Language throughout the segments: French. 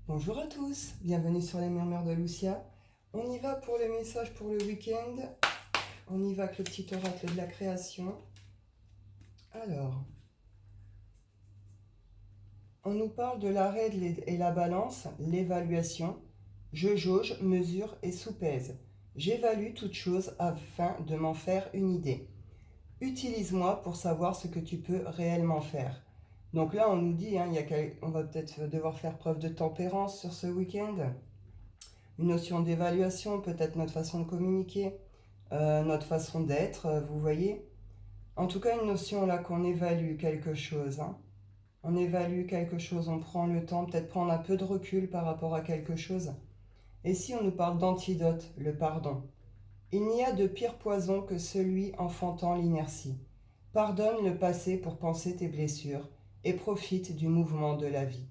Bonjour à tous, bienvenue sur les murmures de Lucia. On y va pour le message pour le week-end. On y va avec le petit oracle de la création. Alors, on nous parle de l'arrêt et la balance, l'évaluation. Je jauge, mesure et soupèse. J'évalue toute chose afin de m'en faire une idée. Utilise-moi pour savoir ce que tu peux réellement faire. Donc là, on nous dit, on va peut-être devoir faire preuve de tempérance sur ce week-end. Une notion d'évaluation, peut-être notre façon de communiquer, notre façon d'être, vous voyez. En tout cas, une notion là qu'on évalue quelque chose. On évalue quelque chose, on prend le temps, peut-être prendre un peu de recul par rapport à quelque chose. Et si on nous parle d'antidote, le pardon. Il n'y a de pire poison que celui enfantant l'inertie. Pardonne le passé pour penser tes blessures et profite du mouvement de la vie.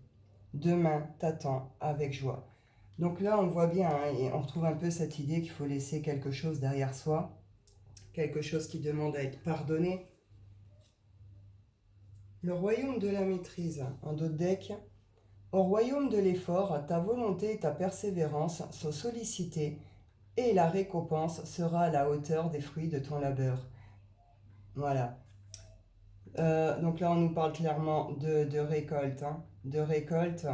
Demain t'attend avec joie. Donc là, on voit bien, et on retrouve un peu cette idée qu'il faut laisser quelque chose derrière soi, quelque chose qui demande à être pardonné. Le royaume de la maîtrise, en d'autres decks. Au royaume de l'effort, ta volonté et ta persévérance sont sollicitées et la récompense sera à la hauteur des fruits de ton labeur. Voilà. Donc là, on nous parle clairement de récolte. De récolte.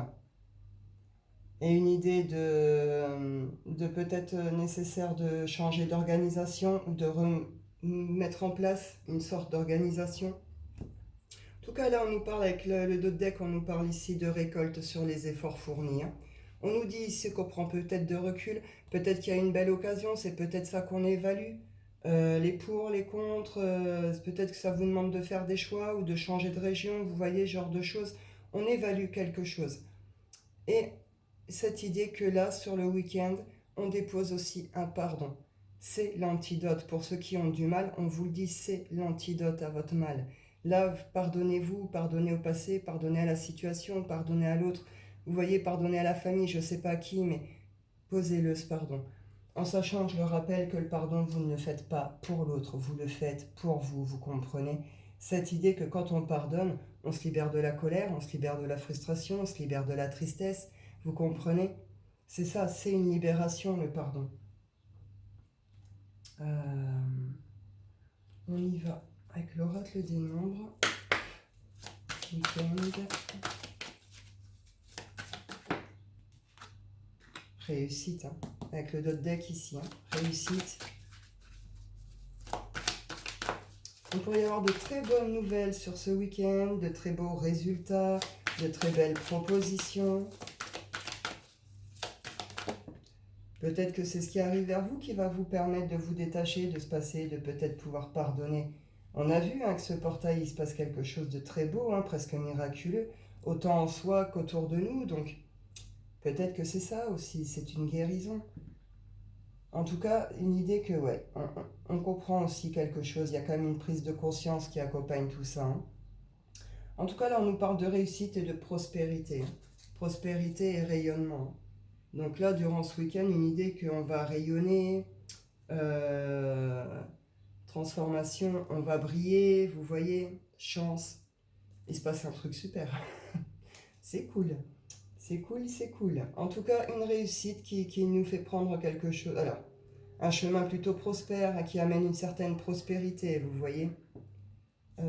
Et une idée de peut-être nécessaire de changer d'organisation ou de mettre en place une sorte d'organisation. En tout cas, là, on nous parle avec le dos de deck, on nous parle ici de récolte sur les efforts fournis. On nous dit ici qu'on prend peut-être de recul, peut-être qu'il y a une belle occasion, c'est peut-être ça qu'on évalue. Les pour, les contre, peut-être que ça vous demande de faire des choix ou de changer de région, vous voyez, ce genre de choses. On évalue quelque chose. Et cette idée que là, sur le week-end, on dépose aussi un pardon. C'est l'antidote. Pour ceux qui ont du mal, on vous le dit, c'est l'antidote à votre mal. Là, pardonnez-vous, pardonnez au passé, pardonnez à la situation, pardonnez à l'autre. Vous voyez, pardonnez à la famille, je ne sais pas à qui, mais posez-le ce pardon. En sachant, je le rappelle, que le pardon, vous ne le faites pas pour l'autre, vous le faites pour vous, vous comprenez. Cette idée que quand on pardonne, on se libère de la colère, on se libère de la frustration, on se libère de la tristesse, vous comprenez? C'est ça, c'est une libération, le pardon. On y va avec l'oracle des nombres. Week-end. Réussite, avec le dot deck ici. Réussite. Il pourrait y avoir de très bonnes nouvelles sur ce week-end, de très beaux résultats, de très belles propositions. Peut-être que c'est ce qui arrive vers vous qui va vous permettre de vous détacher, de se passer, de peut-être pouvoir pardonner. On a vu que ce portail, il se passe quelque chose de très beau, presque miraculeux, autant en soi qu'autour de nous. Donc peut-être que c'est ça aussi, c'est une guérison. En tout cas, une idée que, ouais, on comprend aussi quelque chose. Il y a quand même une prise de conscience qui accompagne tout ça. En tout cas, là, on nous parle de réussite et de prospérité. Prospérité et rayonnement. Donc là, durant ce week-end, une idée qu'on va rayonner, euh, transformation, on va briller, vous voyez, chance. Il se passe un truc super. C'est cool. C'est cool, c'est cool. En tout cas, une réussite qui nous fait prendre quelque chose. Alors, un chemin plutôt prospère qui amène une certaine prospérité, vous voyez. Je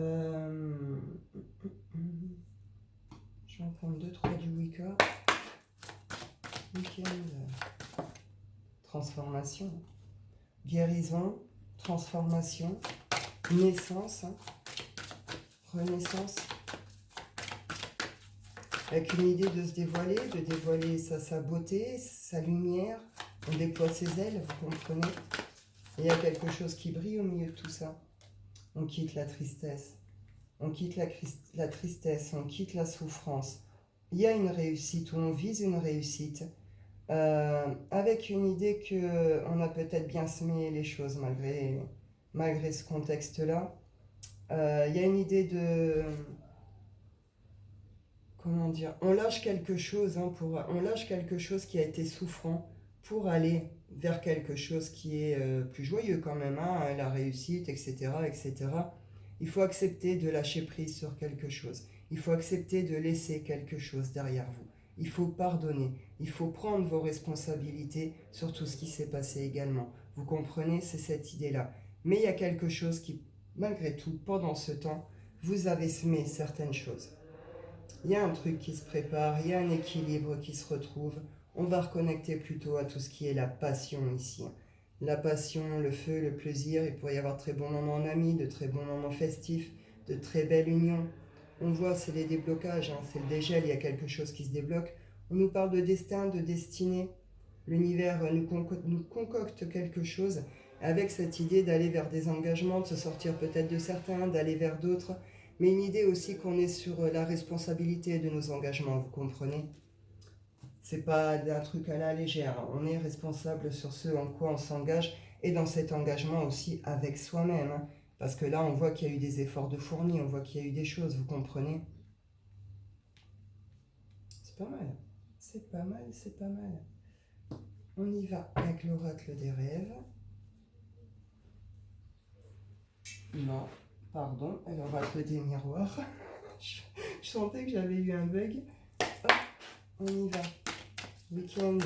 vais en prendre 2-3 du Wicca. Week-end. Transformation. Guérison, transformation, naissance, renaissance. Avec une idée de se dévoiler, de dévoiler sa beauté, sa lumière. On déploie ses ailes, vous comprenez. Et il y a quelque chose qui brille au milieu de tout ça. On quitte la tristesse. On quitte la tristesse, on quitte la souffrance. Il y a une réussite, ou on vise une réussite, avec une idée qu'on a peut-être bien semé les choses malgré ce contexte-là. Il y a une idée de... Comment dire? On lâche quelque chose, on lâche quelque chose qui a été souffrant pour aller vers quelque chose qui est plus joyeux quand même, la réussite, etc., etc. Il faut accepter de lâcher prise sur quelque chose. Il faut accepter de laisser quelque chose derrière vous. il faut pardonner, il faut prendre vos responsabilités sur tout ce qui s'est passé également. Vous comprenez, c'est cette idée-là. Mais il y a quelque chose qui, malgré tout, pendant ce temps, vous avez semé certaines choses. Il y a un truc qui se prépare, il y a un équilibre qui se retrouve. On va reconnecter plutôt à tout ce qui est la passion ici. La passion, le feu, le plaisir, il pourrait y avoir de très bons moments en amis, de très bons moments festifs, de très belles unions. On voit, c'est les déblocages, hein, c'est le dégel, il y a quelque chose qui se débloque. On nous parle de destin, de destinée. L'univers nous concocte quelque chose avec cette idée d'aller vers des engagements, de se sortir peut-être de certains, d'aller vers d'autres, mais une idée aussi qu'on est sur la responsabilité de nos engagements, vous comprenez? C'est pas un truc à la légère, on est responsable sur ce en quoi on s'engage et dans cet engagement aussi avec soi-même, hein. Parce que là, on voit qu'il y a eu des efforts de fournis, on voit qu'il y a eu des choses, vous comprenez? C'est pas mal, c'est pas mal, c'est pas mal. On y va avec l'oracle des rêves. Non, pardon, l'oracle des miroirs. Je sentais que j'avais eu un bug. Hop, on y va. Week-end.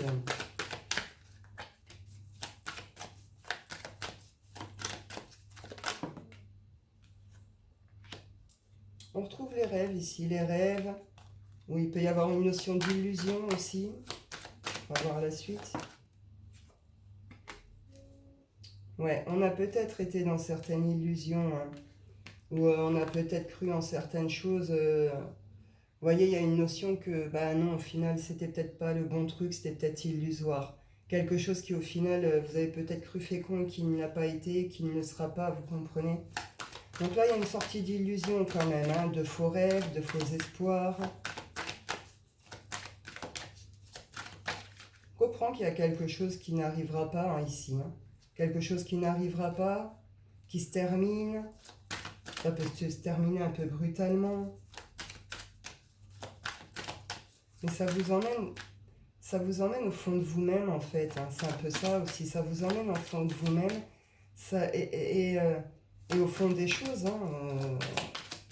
On retrouve les rêves ici, les rêves, où il peut y avoir une notion d'illusion aussi. On va voir la suite. Ouais, on a peut-être été dans certaines illusions, hein, où on a peut-être cru en certaines choses. Vous voyez, il y a une notion que, bah non, au final, c'était peut-être pas le bon truc, c'était peut-être illusoire. Quelque chose qui, au final, vous avez peut-être cru fécond, qui ne l'a pas été, qui ne le sera pas, vous comprenez? Donc là, il y a une sortie d'illusion quand même, hein, de faux rêves, de faux espoirs. On comprend qu'il y a quelque chose qui n'arrivera pas, hein, ici. Hein. Quelque chose qui n'arrivera pas, qui se termine. Ça peut se terminer un peu brutalement. Mais ça vous emmène au fond de vous-même, en fait. Hein. C'est un peu ça aussi. Ça vous emmène au fond de vous-même. Et au fond des choses. Hein,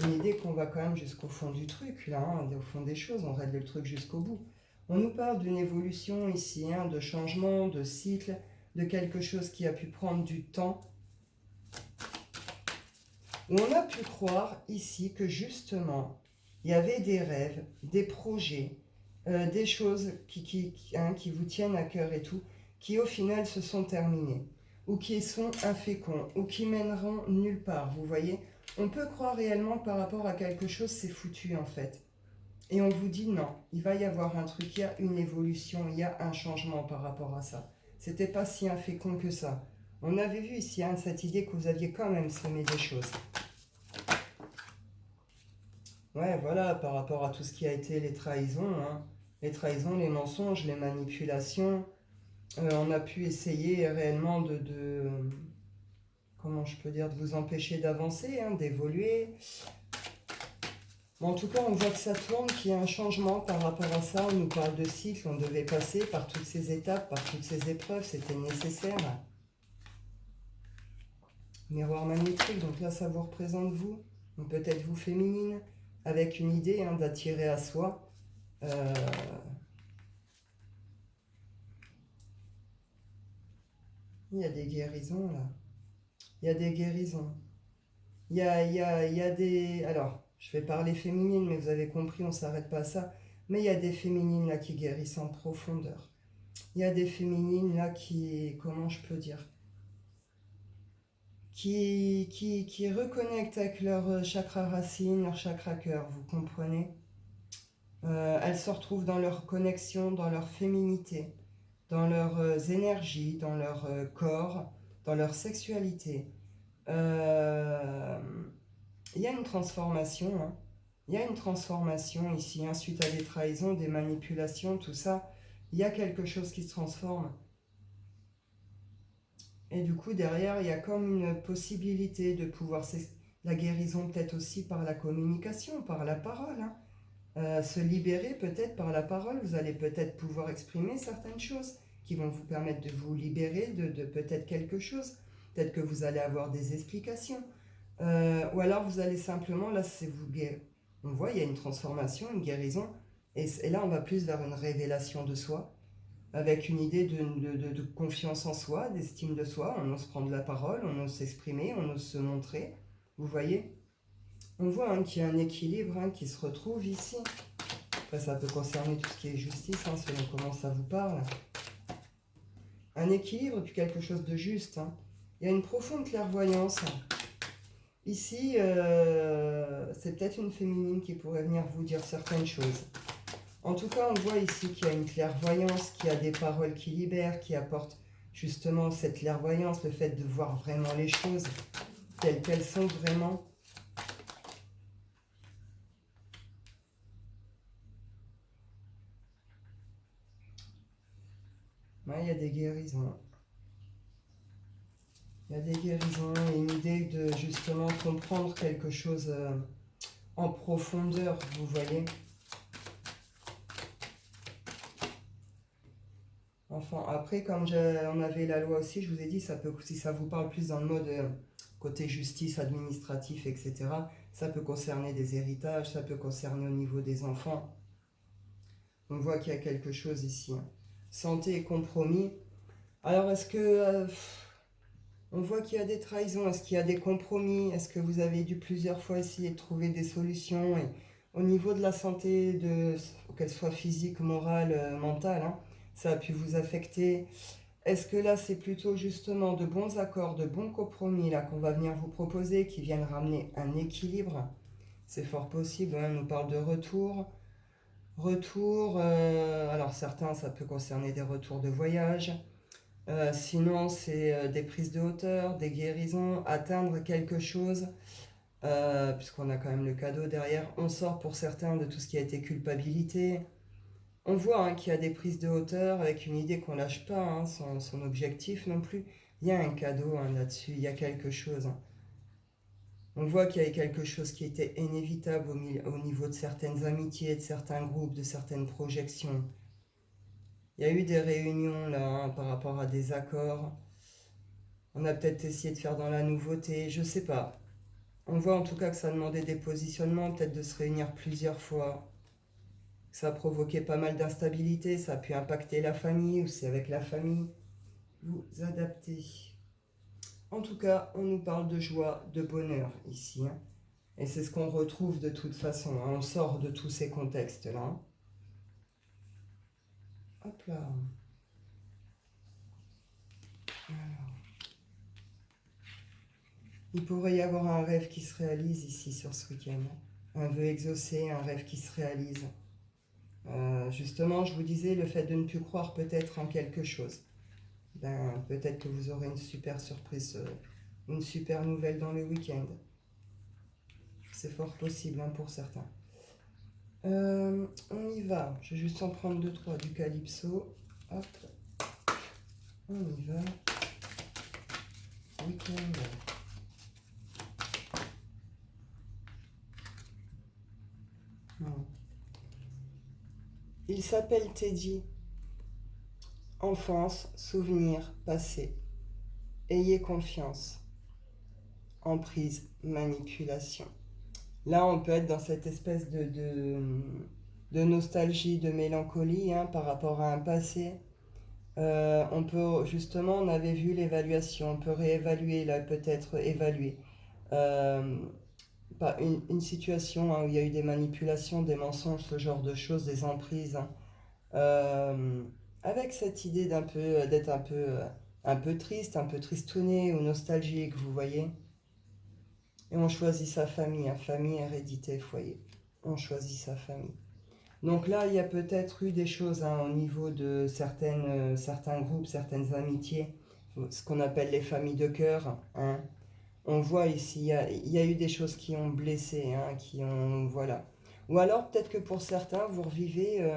une idée qu'on va quand même jusqu'au fond du truc, là. Hein, au fond des choses, on règle le truc jusqu'au bout. On nous parle d'une évolution ici, hein, de changement, de cycle, de quelque chose qui a pu prendre du temps. Où on a pu croire ici que justement, il y avait des rêves, des projets, des choses qui vous tiennent à cœur et tout, qui au final se sont terminées, ou qui sont inféconds, ou qui mèneront nulle part, vous voyez. On peut croire réellement par rapport à quelque chose, c'est foutu en fait. Et on vous dit non, il va y avoir un truc, il y a une évolution, il y a un changement par rapport à ça. C'était pas si infécond que ça. On avait vu ici hein, cette idée que vous aviez quand même semé des choses. Ouais, voilà, par rapport à tout ce qui a été les trahisons, hein. Les trahisons, les mensonges, les manipulations, on a pu essayer réellement comment je peux dire, de vous empêcher d'avancer, hein, d'évoluer. Bon, en tout cas, on voit que ça tourne, qu'il y a un changement par rapport à ça. On nous parle de cycle, on devait passer par toutes ces étapes, par toutes ces épreuves, c'était nécessaire. Miroir magnétique, donc là, ça vous représente vous, ou peut-être vous féminine, avec une idée hein, d'attirer à soi. Il y a des guérisons, là. Il y a des guérisons. Il y a des... Alors, je vais parler féminine, mais vous avez compris, on ne s'arrête pas à ça. Mais il y a des féminines, là, qui guérissent en profondeur. Il y a des féminines, là, qui... Comment je peux dire qui reconnectent avec leur chakra racine, leur chakra cœur, vous comprenez. Elles se retrouvent dans leur connexion, dans leur féminité, dans leurs énergies, dans leur corps, dans leur sexualité. Il y a une transformation, hein. Il y a une transformation ici, hein, suite à des trahisons, des manipulations, tout ça. Il y a quelque chose qui se transforme. Et du coup, derrière, il y a comme une possibilité de pouvoir... La guérison peut-être aussi par la communication, par la parole, hein. Se libérer peut-être par la parole. Vous allez peut-être pouvoir exprimer certaines choses qui vont vous permettre de vous libérer de peut-être quelque chose. Peut-être que vous allez avoir des explications. Ou alors vous allez simplement, là c'est vous guérir. On voit, il y a une transformation, une guérison. Et là, on va plus vers une révélation de soi, avec une idée de confiance en soi, d'estime de soi. On ose prendre la parole, on ose s'exprimer, on ose se montrer. Vous voyez? On voit hein, qu'il y a un équilibre hein, qui se retrouve ici. Après, ça peut concerner tout ce qui est justice, hein, selon comment ça vous parle. Un équilibre, puis quelque chose de juste. Hein. Il y a une profonde clairvoyance. Ici, c'est peut-être une féminine qui pourrait venir vous dire certaines choses. En tout cas, on voit ici qu'il y a une clairvoyance, qu'il y a des paroles qui libèrent, qui apportent justement cette clairvoyance, le fait de voir vraiment les choses telles qu'elles sont vraiment. Ouais, il y a des guérisons. Il y a des guérisons et une idée de justement comprendre quelque chose en profondeur, vous voyez. Enfin, après, comme on avait la loi aussi, je vous ai dit, ça peut, si ça vous parle plus dans le mode côté justice, administratif, etc., ça peut concerner des héritages, ça peut concerner au niveau des enfants. On voit qu'il y a quelque chose ici. Hein. Santé et compromis. Alors, est-ce que... on voit qu'il y a des trahisons, est-ce qu'il y a des compromis? Est-ce que vous avez dû plusieurs fois essayer de trouver des solutions? Et au niveau de la santé, qu'elle soit physique, morale, mentale, hein, ça a pu vous affecter. Est-ce que là, c'est plutôt justement de bons accords, de bons compromis là qu'on va venir vous proposer, qui viennent ramener un équilibre? C'est fort possible, hein, on nous parle de retour. Retour, alors certains, ça peut concerner des retours de voyage. Sinon, c'est des prises de hauteur, des guérisons, atteindre quelque chose, puisqu'on a quand même le cadeau derrière. On sort pour certains de tout ce qui a été culpabilité. On voit hein, qu'il y a des prises de hauteur avec une idée qu'on lâche pas, hein, son objectif non plus. Il y a un cadeau hein, là-dessus, il y a quelque chose. Hein. On voit qu'il y a quelque chose qui était inévitable au niveau de certaines amitiés, de certains groupes, de certaines projections. Il y a eu des réunions là hein, par rapport à des accords. On a peut-être essayé de faire dans la nouveauté, je sais pas. On voit en tout cas que ça demandait des positionnements, peut-être de se réunir plusieurs fois. Ça a provoqué pas mal d'instabilité, ça a pu impacter la famille, ou c'est avec la famille. Vous adaptez. En tout cas, on nous parle de joie, de bonheur ici. Hein. Et c'est ce qu'on retrouve de toute façon. Hein. On sort de tous ces contextes-là. Hein. Hop là. Alors. Il pourrait y avoir un rêve qui se réalise ici sur ce week-end. Un vœu exaucé, un rêve qui se réalise. Justement, je vous disais, le fait de ne plus croire peut-être en quelque chose. Ben, peut-être que vous aurez une super surprise, une super nouvelle dans le week-end. C'est fort possible hein, pour certains. On y va. Je vais juste en prendre 2-3 du calypso. Hop. On y va. Week-end. Non. Il s'appelle Teddy. Enfance, souvenir, passé. Ayez confiance. Emprise, manipulation. Là, on peut être dans cette espèce de nostalgie, de mélancolie hein, par rapport à un passé. On peut, justement, on avait vu l'évaluation, on peut réévaluer, là, peut-être évaluer. Euh, Pas une situation hein, où il y a eu des manipulations, des mensonges, ce genre de choses, des emprises. Hein. Euh, avec cette idée d'être un peu triste, un peu tristouné ou nostalgique, vous voyez. Et on choisit sa famille, hein, famille, hérédité, foyer. On choisit sa famille. Donc là, il y a peut-être eu des choses hein, au niveau de certains groupes, certaines amitiés, ce qu'on appelle les familles de cœur. Hein. On voit ici, il y a eu des choses qui ont blessé, hein, qui ont... Voilà. Ou alors peut-être que pour certains, vous revivez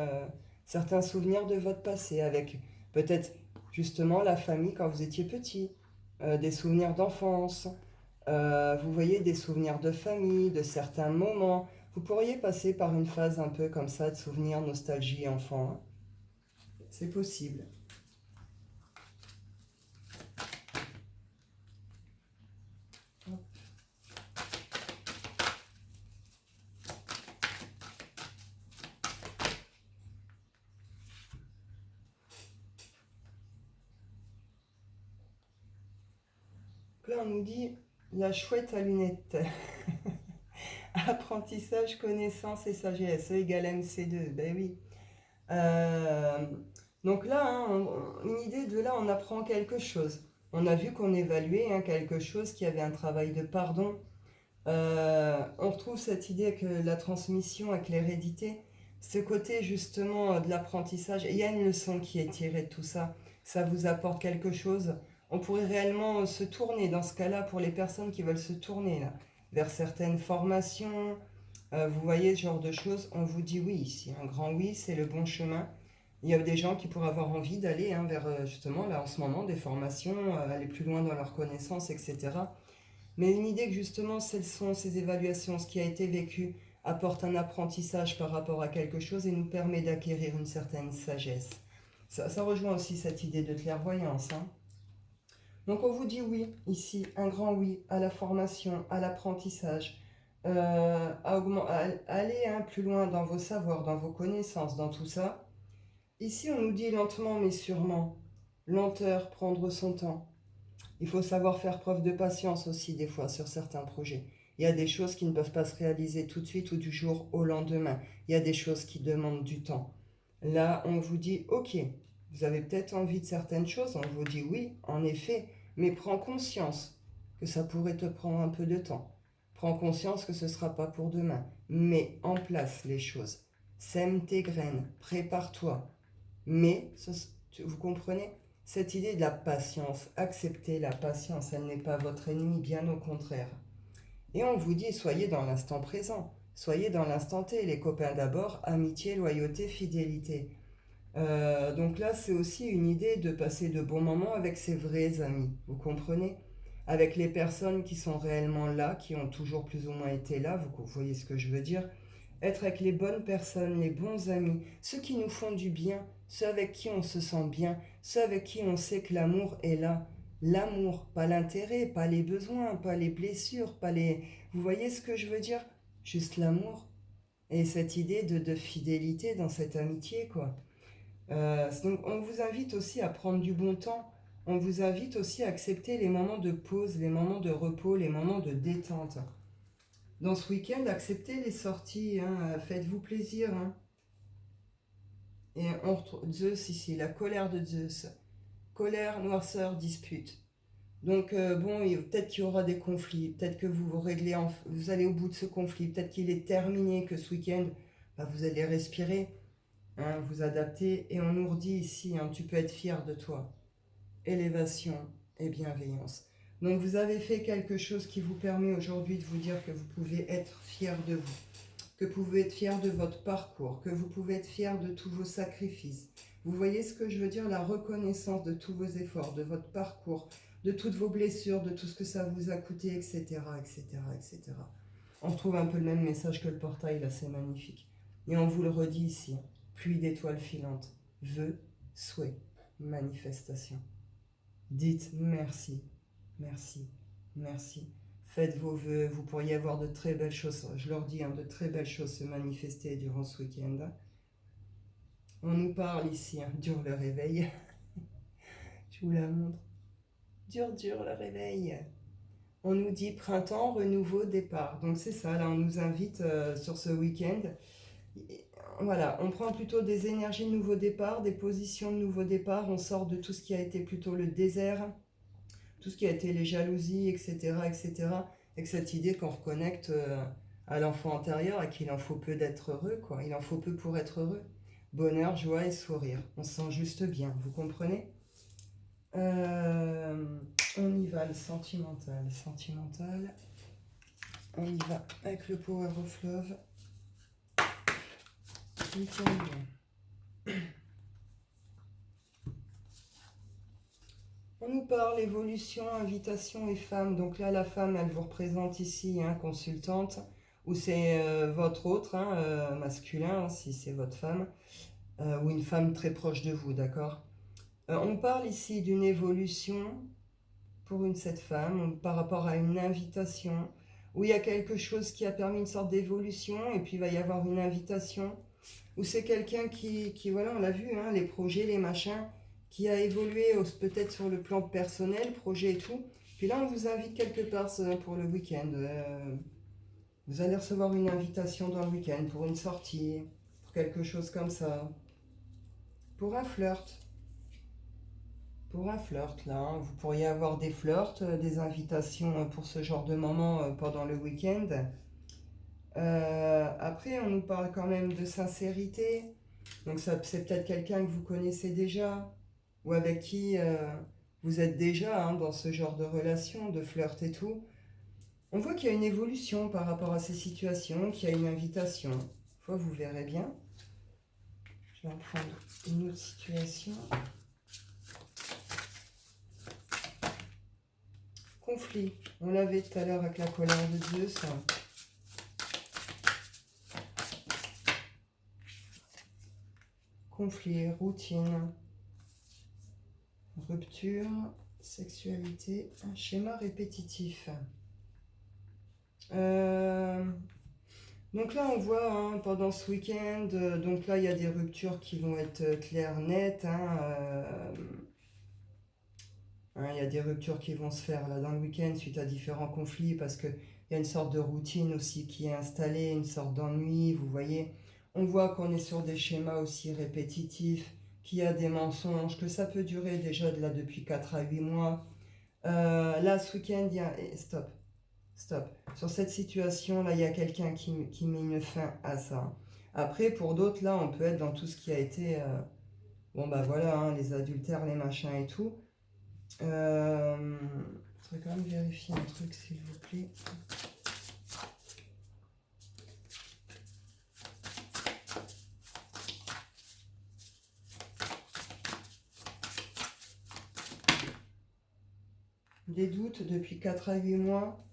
certains souvenirs de votre passé avec peut-être justement la famille quand vous étiez petit, des souvenirs d'enfance, vous voyez des souvenirs de famille, de certains moments. Vous pourriez passer par une phase un peu comme ça de souvenirs, nostalgie, enfant. Hein. C'est possible. là, on nous dit la chouette à lunettes. Apprentissage, connaissance et sagesse, E égale MC2, ben oui. Euh, donc là, hein, une idée de là, on apprend quelque chose. On a vu qu'on évaluait hein, quelque chose qui avait un travail de pardon. On retrouve cette idée avec la transmission, avec l'hérédité. Ce côté justement de l'apprentissage. Il y a une leçon qui est tirée de tout ça. Ça vous apporte quelque chose. On pourrait réellement se tourner dans ce cas-là pour les personnes qui veulent se tourner là, vers certaines formations. Vous voyez ce genre de choses. On vous dit oui ici. Un grand oui, c'est le bon chemin. Il y a des gens qui pourraient avoir envie d'aller hein, vers justement là en ce moment des formations, aller plus loin dans leurs connaissances, etc. Mais une idée que justement ces évaluations, ce qui a été vécu, apporte un apprentissage par rapport à quelque chose et nous permet d'acquérir une certaine sagesse. Ça rejoint aussi cette idée de clairvoyance. Hein. Donc on vous dit oui, ici, un grand oui à la formation, à l'apprentissage, à aller hein, plus loin dans vos savoirs, dans vos connaissances, dans tout ça. Ici on nous dit lentement mais sûrement, lenteur, prendre son temps. Il faut savoir faire preuve de patience aussi des fois sur certains projets. Il y a des choses qui ne peuvent pas se réaliser tout de suite ou du jour au lendemain. Il y a des choses qui demandent du temps. Là, on vous dit, ok, vous avez peut-être envie de certaines choses, on vous dit oui, en effet, mais prends conscience que ça pourrait te prendre un peu de temps. Prends conscience que ce ne sera pas pour demain. Mets en place les choses. Sème tes graines, prépare-toi. Mais, vous comprenez? Cette idée de la patience, acceptez la patience, elle n'est pas votre ennemi, bien au contraire. Et on vous dit, soyez dans l'instant présent, soyez dans l'instant T, les copains d'abord, amitié, loyauté, fidélité. Donc là, c'est aussi une idée de passer de bons moments avec ses vrais amis, vous comprenez? Avec les personnes qui sont réellement là, qui ont toujours plus ou moins été là, vous voyez ce que je veux dire? Être avec les bonnes personnes, les bons amis, ceux qui nous font du bien, ceux avec qui on se sent bien, ceux avec qui on sait que l'amour est là. L'amour, pas l'intérêt, pas les besoins, pas les blessures, pas les... Vous voyez ce que je veux dire? Juste l'amour. Et cette idée de fidélité dans cette amitié, quoi. Donc on vous invite aussi à prendre du bon temps. On vous invite aussi à accepter les moments de pause, les moments de repos, les moments de détente. Dans ce week-end, acceptez les sorties, hein, faites-vous plaisir. Hein. Et on retrouve Zeus ici, la colère de Zeus. Colère, noirceur, dispute. Donc bon, peut-être qu'il y aura des conflits, peut-être que vous réglez, vous allez au bout de ce conflit, peut-être qu'il est terminé, que ce week-end, bah, vous allez respirer, hein, vous adapter. Et on nous redit ici, hein, tu peux être fier de toi. Élévation et bienveillance. Donc vous avez fait quelque chose qui vous permet aujourd'hui de vous dire que vous pouvez être fier de vous, que vous pouvez être fier de votre parcours, que vous pouvez être fier de tous vos sacrifices. Vous voyez ce que je veux dire? La reconnaissance de tous vos efforts, de votre parcours, de toutes vos blessures, de tout ce que ça vous a coûté, etc., etc., etc. On retrouve un peu le même message que le portail, là, c'est magnifique. Et on vous le redit ici, pluie d'étoiles filantes, vœux, souhaits, manifestations. Dites merci, merci, merci. Faites vos vœux, vous pourriez avoir de très belles choses, je leur dis, hein, de très belles choses se manifester durant ce week-end. On nous parle ici, hein, dur le réveil. Je vous la montre. Dur le réveil. On nous dit printemps, renouveau, départ. Donc c'est ça, là on nous invite sur ce week-end. Voilà, on prend plutôt des énergies de nouveau départ, des positions de nouveau départ. On sort de tout ce qui a été plutôt le désert, tout ce qui a été les jalousies, etc., etc., avec cette idée qu'on reconnecte à l'enfant intérieur et qu'il en faut peu d'être heureux, quoi. Il en faut peu pour être heureux. Bonheur, joie et sourire. On se sent juste bien, vous comprenez? On y va, le sentimental. Sentimental. On y va avec le Power of Love. On nous parle évolution, invitation et femme. Donc là, la femme, elle vous représente ici, hein, consultante, ou c'est votre autre, hein, masculin, hein, si c'est votre femme, ou une femme très proche de vous, d'accord? On parle ici d'une évolution pour cette femme, par rapport à une invitation, où il y a quelque chose qui a permis une sorte d'évolution, et puis il va y avoir une invitation, où c'est quelqu'un qui, voilà, on l'a vu, hein, les projets, les machins, qui a évolué peut-être sur le plan personnel, projet et tout, Puis là, on vous invite quelque part pour le week-end. Vous allez recevoir une invitation dans le week-end pour une sortie, pour quelque chose comme ça. Pour un flirt. Pour un flirt, là, hein. Vous pourriez avoir des flirts, des invitations pour ce genre de moment pendant le week-end. Après, on nous parle quand même de sincérité. Donc ça, c'est peut-être quelqu'un que vous connaissez déjà ou avec qui vous êtes déjà hein, dans ce genre de relation, de flirt et tout. On voit qu'il y a une évolution par rapport à ces situations, qu'il y a une invitation. Fois, vous verrez bien. Je vais en prendre une autre situation. Conflit. On l'avait tout à l'heure avec la colère de Zeus. Conflit, routine, rupture, sexualité, un schéma répétitif. Donc là, on voit hein, pendant ce week-end, donc là, il y a des ruptures qui vont être claires, nettes. Il y a des ruptures qui vont se faire là dans le week-end suite à différents conflits parce qu'il y a une sorte de routine aussi qui est installée, une sorte d'ennui, vous voyez. On voit qu'on est sur des schémas aussi répétitifs, qu'il y a des mensonges, que ça peut durer déjà de là depuis 4 à 8 mois. Là, ce week-end, il y a... Stop, stop. Sur cette situation, là, il y a quelqu'un qui met une fin à ça. Après, pour d'autres, là, on peut être dans tout ce qui a été... bon, bah voilà, hein, les adultères, les machins et tout. Je voudrais quand même vérifier un truc, s'il vous plaît. Des doutes depuis 4 à 8 mois.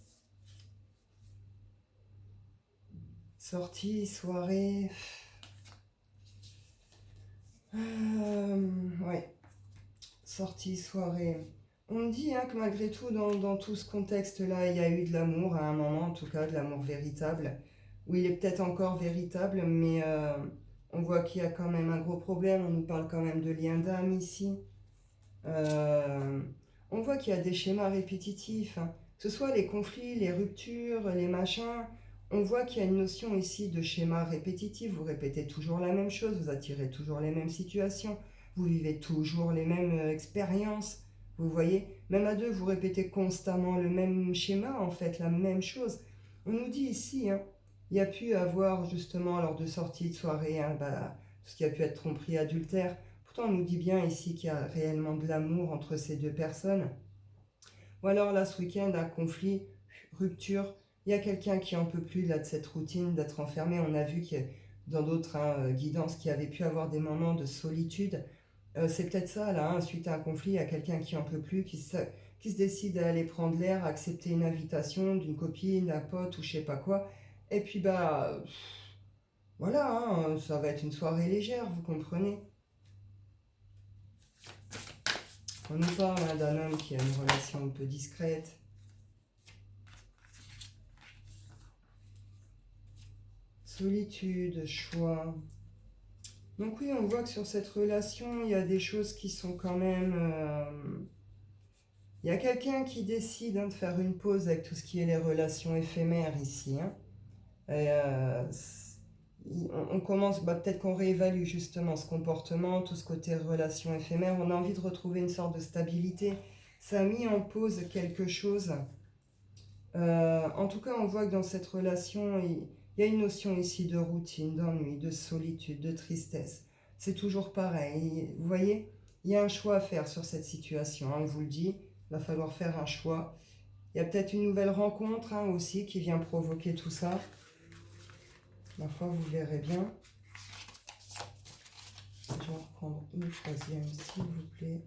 Sortie, soirée. Ouais. Sortie, soirée. On me dit hein, que malgré tout, dans tout ce contexte-là, il y a eu de l'amour, à un moment en tout cas, de l'amour véritable. Où il est peut-être encore véritable, mais on voit qu'il y a quand même un gros problème. On nous parle quand même de lien d'âme ici. Euh, on voit qu'il y a des schémas répétitifs, hein. Que ce soit les conflits, les ruptures, les machins. On voit qu'il y a une notion ici de schéma répétitif. Vous répétez toujours la même chose, vous attirez toujours les mêmes situations, vous vivez toujours les mêmes expériences. Vous voyez, même à deux, vous répétez constamment le même schéma, en fait, la même chose. On nous dit ici, hein, il y a pu avoir justement lors de sorties de soirée, hein, tout ce qui a pu être tromperie, adultère. Pourtant, on nous dit bien ici qu'il y a réellement de l'amour entre ces deux personnes. Ou alors là, ce week-end, un conflit, rupture. Il y a quelqu'un qui en peut plus là, de cette routine, d'être enfermé. On a vu que dans d'autres hein, guidances qui avaient pu avoir des moments de solitude. C'est peut-être ça, là, hein, suite à un conflit, il y a quelqu'un qui en peut plus, qui se décide à aller prendre l'air, à accepter une invitation d'une copine, d'un pote ou je sais pas quoi. Et puis, voilà, hein, ça va être une soirée légère, vous comprenez. On nous parle hein, d'un homme qui a une relation un peu discrète. Solitude, choix. Donc oui, on voit que sur cette relation, il y a des choses qui sont quand même... Il y a quelqu'un qui décide hein, de faire une pause avec tout ce qui est les relations éphémères ici. Hein. Et, on commence, peut-être qu'on réévalue justement ce comportement, tout ce côté relation éphémère. On a envie de retrouver une sorte de stabilité. Ça a mis en pause quelque chose. En tout cas, on voit que dans cette relation, il y a une notion ici de routine, d'ennui, de solitude, de tristesse. C'est toujours pareil. Vous voyez, il y a un choix à faire sur cette situation. Hein, on vous le dit, il va falloir faire un choix. Il y a peut-être une nouvelle rencontre hein, aussi qui vient provoquer tout ça. Ma foi, vous verrez bien. Je vais en reprendre une troisième, s'il vous plaît.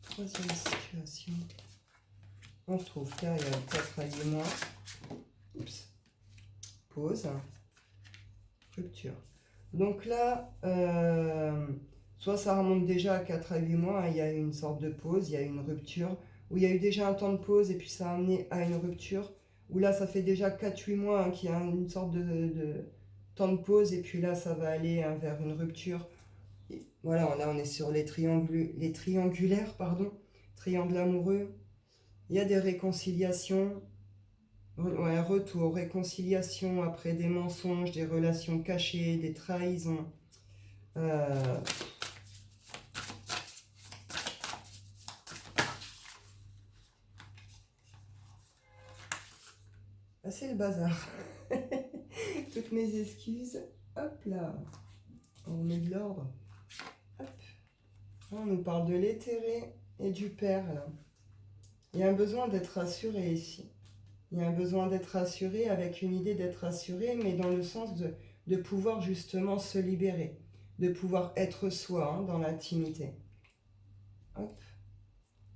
Troisième situation. On retrouve période 4 à 8 mois. Oups. Pause. Rupture. Donc là, soit ça remonte déjà à 4 à 8 mois, hein, il y a eu une sorte de pause, il y a eu une rupture, où il y a eu déjà un temps de pause et puis ça a amené à une rupture, où là ça fait déjà 4-8 mois hein, qu'il y a une sorte de temps de pause et puis là ça va aller hein, vers une rupture. Et voilà, là on est sur les triangulaires, pardon. triangle amoureux. Il y a des réconciliations, ouais, retour, réconciliation après des mensonges, des relations cachées, des trahisons. Euh, c'est le bazar. Toutes mes excuses. Hop là. On met de l'ordre. Hop. On nous parle de l'éthéré et du père là. Il y a un besoin d'être rassuré ici. Il y a un besoin d'être rassuré avec une idée d'être rassuré, mais dans le sens de pouvoir justement se libérer, de pouvoir être soi hein, dans l'intimité. Hop.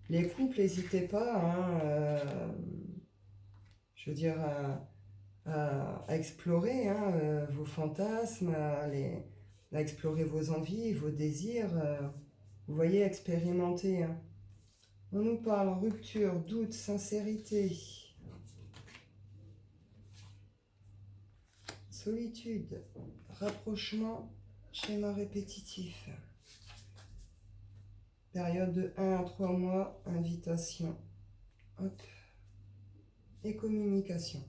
Les couples, n'hésitez pas, hein, je veux dire, à explorer hein, vos fantasmes, à explorer vos envies, vos désirs. Vous voyez, expérimenter. Hein. On nous parle rupture, doute, sincérité. Solitude, rapprochement, schéma répétitif. Période de 1 à 3 mois, invitation. Hop. Et communication.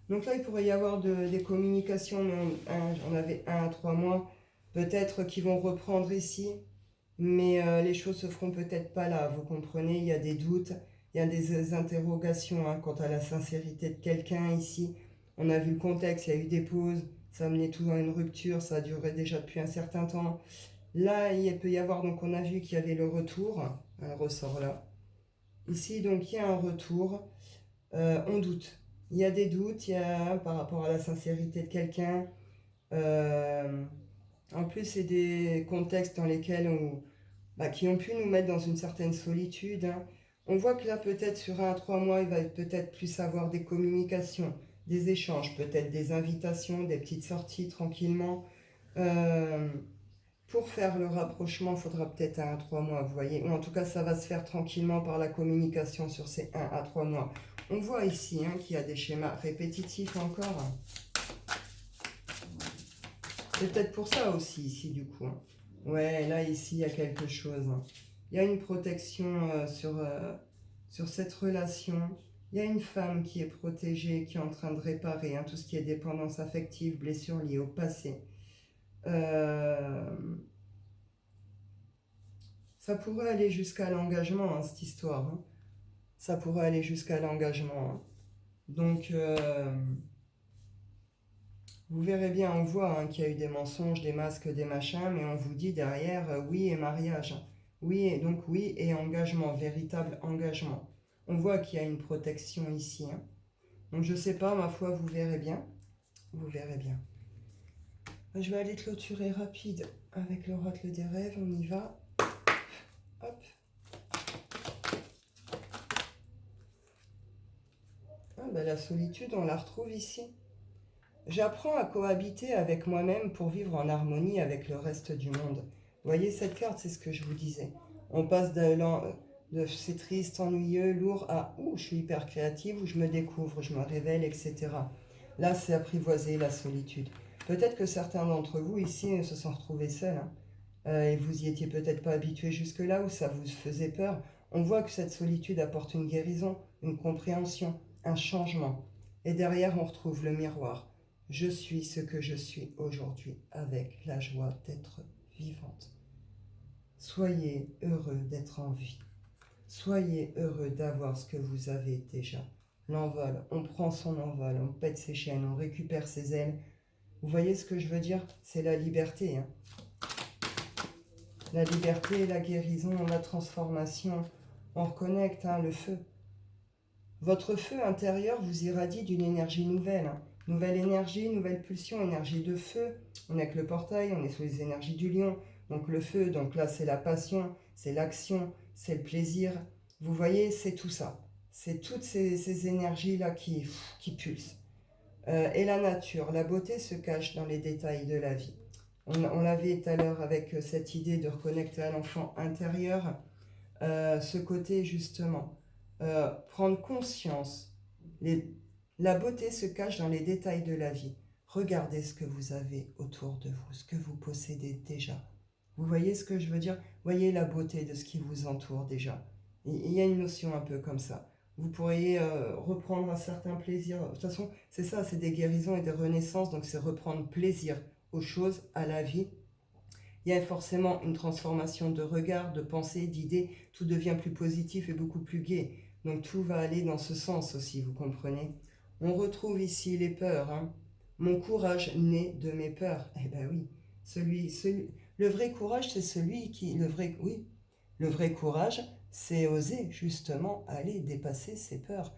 Donc là, il pourrait y avoir des communications, mais on avait 1 à 3 mois, peut-être qui vont reprendre ici, mais les choses se feront peut-être pas là. Vous comprenez, il y a des doutes, il y a des interrogations hein, quant à la sincérité de quelqu'un ici. On a vu le contexte, il y a eu des pauses, ça a mené tout à une rupture, ça a duré déjà depuis un certain temps. Là, il peut y avoir, donc on a vu qu'il y avait le retour, un ressort là. Ici, donc il y a un retour, on doute. Il y a des doutes, il y a par rapport à la sincérité de quelqu'un. En plus, c'est des contextes dans lesquels qui ont pu nous mettre dans une certaine solitude. Hein. On voit que là, peut-être sur 1 à 3 mois, il va peut-être plus avoir des communications, des échanges, peut-être des invitations, des petites sorties tranquillement. Pour faire le rapprochement, il faudra peut-être 1 à 3 mois, vous voyez. Ou en tout cas, ça va se faire tranquillement par la communication sur ces 1 à 3 mois. On voit ici hein, qu'il y a des schémas répétitifs encore. C'est peut-être pour ça aussi, ici, du coup. Hein. Ouais, là, ici, il y a quelque chose. Hein. Il y a une protection sur cette relation. Il y a une femme qui est protégée, qui est en train de réparer hein, tout ce qui est dépendance affective, blessures liées au passé. Ça pourrait aller jusqu'à l'engagement, hein, cette histoire. Hein. Ça pourrait aller jusqu'à l'engagement. Hein. Donc, vous verrez bien, on voit hein, qu'il y a eu des mensonges, des masques, des machins, mais on vous dit derrière, oui et mariage. Oui, et donc oui et engagement, véritable engagement. On voit qu'il y a une protection ici. Hein. Donc, je sais pas, ma foi, vous verrez bien. Vous verrez bien. Je vais aller clôturer rapide avec l'oracle des rêves, on y va. Hop. La solitude, on la retrouve ici. J'apprends à cohabiter avec moi-même pour vivre en harmonie avec le reste du monde. Vous voyez, cette carte, c'est ce que je vous disais. On passe de c'est triste, ennuyeux, lourd à « ouh, je suis hyper créative » où je me découvre, je me révèle, etc. Là, c'est apprivoiser la solitude. Peut-être que certains d'entre vous ici se sont retrouvés seuls. Hein, et vous y étiez peut-être pas habitués jusque-là ou ça vous faisait peur. On voit que cette solitude apporte une guérison, une compréhension, un changement. Et derrière, on retrouve le miroir. Je suis ce que je suis aujourd'hui avec la joie d'être vivante. Soyez heureux d'être en vie. Soyez heureux d'avoir ce que vous avez déjà. L'envol, on prend son envol, on pète ses chaînes, on récupère ses ailes. Vous voyez ce que je veux dire? C'est la liberté. Hein. La liberté, la guérison, la transformation. On reconnecte hein, le feu. Votre feu intérieur vous irradie d'une énergie nouvelle. Hein. Nouvelle énergie, nouvelle pulsion, énergie de feu. On est avec le portail, on est sous les énergies du lion. Donc le feu, donc là c'est la passion, c'est l'action, c'est le plaisir. Vous voyez, c'est tout ça. C'est toutes ces énergies-là qui pulsent. Et la nature, la beauté se cache dans les détails de la vie. On l'avait tout à l'heure avec cette idée de reconnecter à l'enfant intérieur. Ce côté justement, prendre conscience. La beauté se cache dans les détails de la vie. Regardez ce que vous avez autour de vous, ce que vous possédez déjà. Vous voyez ce que je veux dire? Voyez la beauté de ce qui vous entoure déjà. Il y a une notion un peu comme ça. Vous pourriez reprendre un certain plaisir. De toute façon, c'est ça, c'est des guérisons et des renaissances, donc c'est reprendre plaisir aux choses, à la vie. Il y a forcément une transformation de regard, de pensée, d'idées. Tout devient plus positif et beaucoup plus gai. Donc tout va aller dans ce sens aussi, vous comprenez. On retrouve ici les peurs, hein. Mon courage naît de mes peurs. Eh ben oui, le vrai courage, c'est celui qui, oui, le vrai courage, c'est oser justement aller dépasser ses peurs.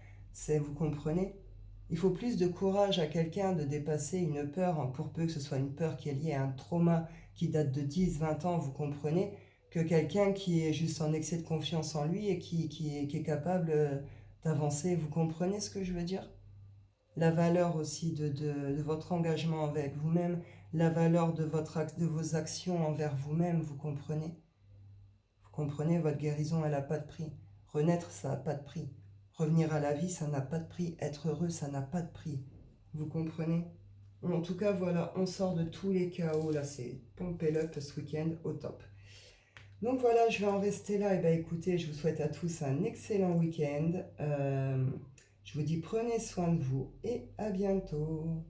Vous comprenez? Il faut plus de courage à quelqu'un de dépasser une peur, hein, pour peu que ce soit une peur qui est liée à un trauma qui date de 10, 20 ans, vous comprenez, que quelqu'un qui est juste en excès de confiance en lui et qui est capable d'avancer. Vous comprenez ce que je veux dire? La valeur aussi de votre engagement avec vous-même, la valeur de vos actions envers vous-même, vous comprenez? Vous comprenez, votre guérison, elle n'a pas de prix. Renaître, ça n'a pas de prix. Revenir à la vie, ça n'a pas de prix. Être heureux, ça n'a pas de prix. Vous comprenez? En tout cas, voilà, on sort de tous les chaos. Là, c'est pompé up ce week-end au top. Donc voilà, je vais en rester là. Et bien écoutez, je vous souhaite à tous un excellent week-end. Je vous dis prenez soin de vous et à bientôt.